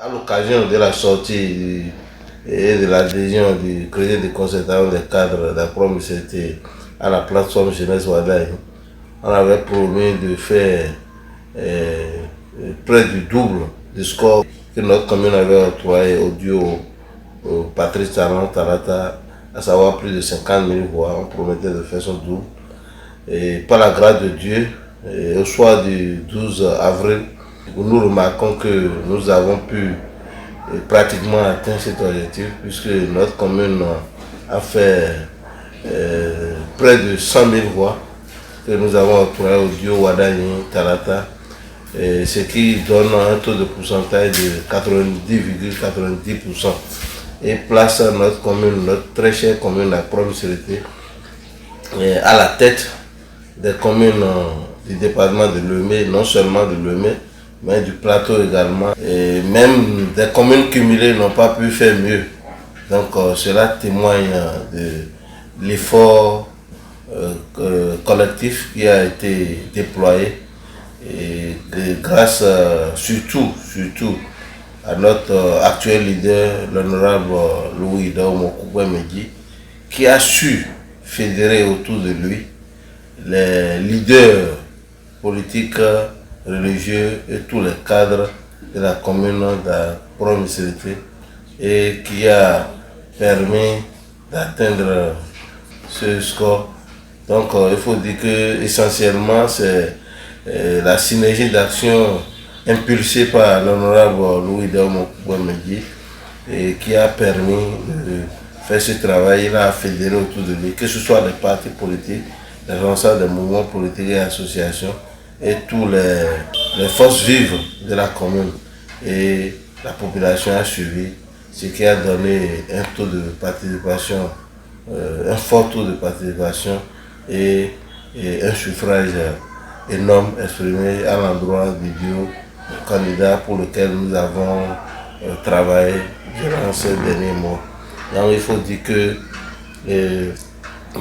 À l'occasion de la sortie et de l'adhésion du crédit de concertation des cadres d'apprentissage à la plateforme Jeunesse Wadaï, on avait promis de faire près du double du score que notre commune avait octroyé au duo Patrice Talon Tarata, à savoir plus de 50 000 voix. On promettait de faire son double. Et par la grâce de Dieu, au soir du 12 avril, nous remarquons que nous avons pu pratiquement atteindre cet objectif puisque notre commune a fait près de 100 000 voix que nous avons octroyé au duo Wadani Tarata, ce qui donne un taux de pourcentage de 90,90% et place notre commune, notre très chère commune, la promisérité, à la tête des communes du département de Lemay, non seulement de Lemay, mais du plateau également. Et même des communes cumulées n'ont pas pu faire mieux. Donc cela témoigne de l'effort collectif qui a été déployé et grâce surtout à notre actuel leader, l'honorable Louis Daoumokouba Medji, qui a su fédérer autour de lui les leaders politiques, religieux et tous les cadres de la commune de Promisérité et qui a permis d'atteindre ce score. Donc il faut dire que essentiellement c'est la synergie d'action impulsée par l'honorable Louis Daoumokouamedi et qui a permis de faire ce travail. Il a fédéré autour de lui, que ce soit les partis politiques, les responsables des mouvements politiques et associations et toutes les forces vives de la commune. Et la population a suivi, ce qui a donné un taux de participation, un fort taux de participation et un suffrage énorme exprimé à l'endroit du duo candidat pour lequel nous avons travaillé durant ces derniers mois. Donc il faut dire que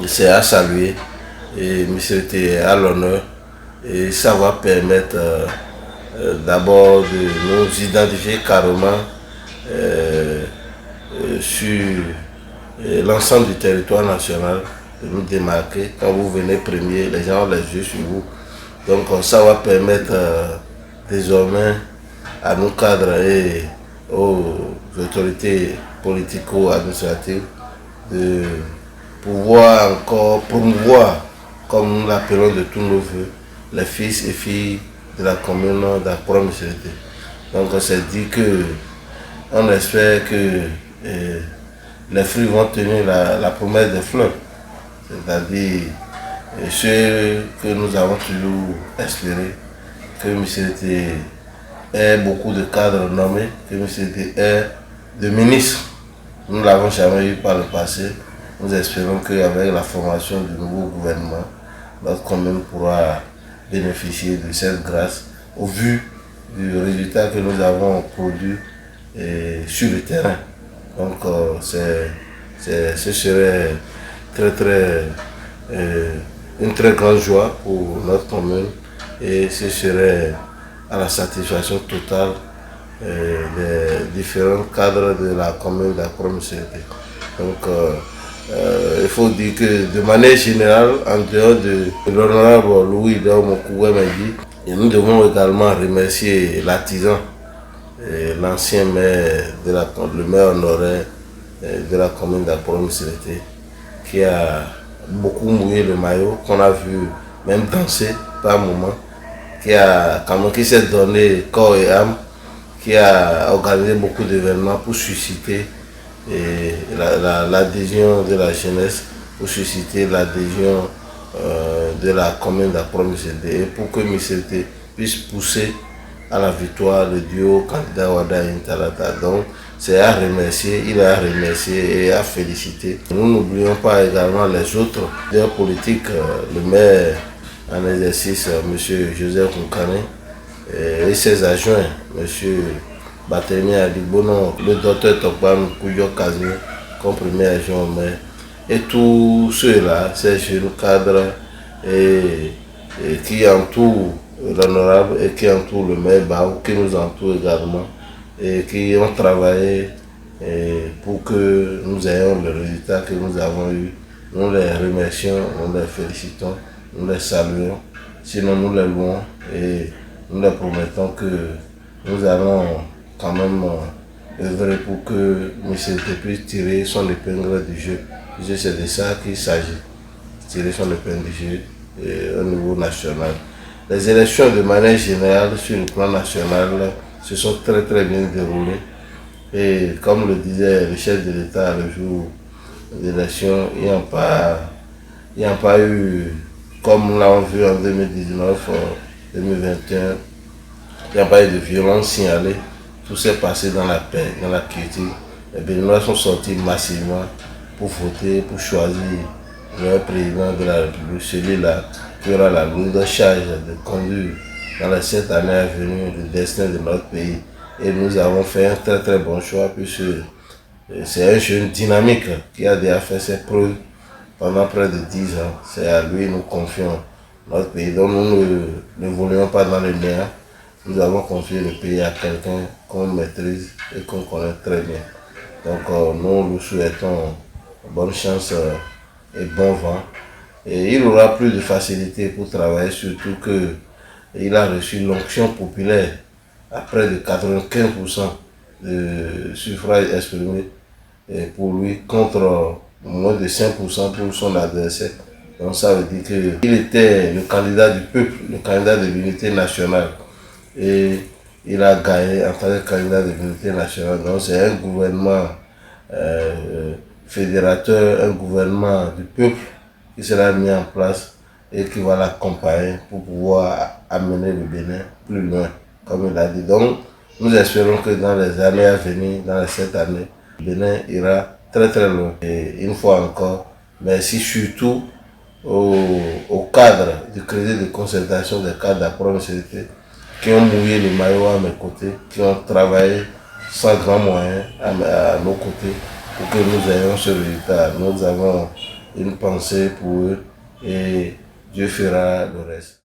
c'est à saluer et c'était à l'honneur et ça va permettre d'abord de nous identifier carrément sur l'ensemble du territoire national, de nous démarquer. Quand vous venez premier, les gens ont les yeux sur vous. Donc ça va permettre désormais à nos cadres et aux autorités politico-administratives de pouvoir encore promouvoir, comme nous l'appelons de tous nos voeux, les fils et filles de la commune de la Promisérité. Donc c'est dit que on espère que les fruits vont tenir la promesse des fleurs, c'est-à-dire ce que nous avons toujours espéré, que Misérité ait beaucoup de cadres nommés, que Misérité ait de ministres. Nous ne l'avons jamais eu par le passé. Nous espérons qu'avec la formation du nouveau gouvernement, notre commune pourra bénéficier de cette grâce au vu du résultat que nous avons produit sur le terrain. Donc ce serait une très grande joie pour notre commune et ce serait à la satisfaction totale des différents cadres de la commune de la Promisérité. Donc il faut dire que de manière générale, en dehors de l'honorable Louis Daoumokouamedi, nous devons également remercier l'artisan, l'ancien maire, le maire honoraire de la commune de la Promisérité, qui a beaucoup mouillé le maillot, qu'on a vu même danser par moment, qui s'est donné corps et âme, qui a organisé beaucoup d'événements pour susciter l'adhésion de la jeunesse, pour susciter l'adhésion de la commune de la Promisérité et pour que Misérité puisse pousser à la victoire le duo candidat Wadaï Talata. Donc c'est à remercier, il est à remercier et à féliciter. Nous n'oublions pas également les autres leaders politiques, le maire en exercice, M. Joseph Moukane, et ses adjoints, M. Batémi Adibono, le docteur Tokban Kouyo Kazmi, comme premier adjoint au maire, et tous ceux-là, ces jeunes cadres qui entourent l'honorable et qui entourent le maire Baou, qui nous entoure également. et qui ont travaillé pour que nous ayons le résultat que nous avons eu. Nous les remercions, nous les félicitons, nous les saluons, sinon nous les louons et nous les promettons que nous allons quand même œuvrer pour que M. puisse tirer son épingle du jeu. C'est de ça qu'il s'agit, tirer son épingle du jeu au niveau national. Les élections de manière générale sur le plan national se sont très bien déroulées. Et comme le disait le chef de l'État le jour des élections, il n'y a pas eu, comme nous l'avons vu en 2019, 2021, il n'y a pas eu de violence signalée. Tout s'est passé dans la paix, dans la quiétude. Les Béninois sont sortis massivement pour voter, pour choisir leur président de la République, celui-là qui aura la lourde charge de conduire dans les 7 années à venir le destin de notre pays. Et nous avons fait un très bon choix puisque c'est un jeune dynamique qui a déjà fait ses preuves pendant près de 10 ans. C'est à lui que nous confions notre pays. Donc nous ne voulions pas dans le néant. Nous avons confié le pays à quelqu'un qu'on maîtrise et qu'on connaît très bien. Donc nous lui souhaitons bonne chance et bon vent. Et il aura plus de facilité pour travailler, surtout qu'il a reçu l'onction populaire à près de 95% de suffrages exprimés pour lui contre moins de 5% pour son adversaire. Donc ça veut dire qu'il était le candidat du peuple, le candidat de l'unité nationale. Et il a gagné en tant que candidat de l'unité nationale. Donc c'est un gouvernement fédérateur, un gouvernement du peuple qui sera mis en place et qui va l'accompagner pour pouvoir amener le Bénin plus loin, comme il a dit. Donc nous espérons que dans les années à venir, dans les 7 années, le Bénin ira très loin. Et une fois encore, merci surtout au cadre du crédit de concertation des cadres d'apprentissage qui ont mouillé le maillot à mes côtés, qui ont travaillé sans grand moyen à nos côtés pour que nous ayons ce résultat. Nous avons une pensée pour eux et Dieu fera le reste.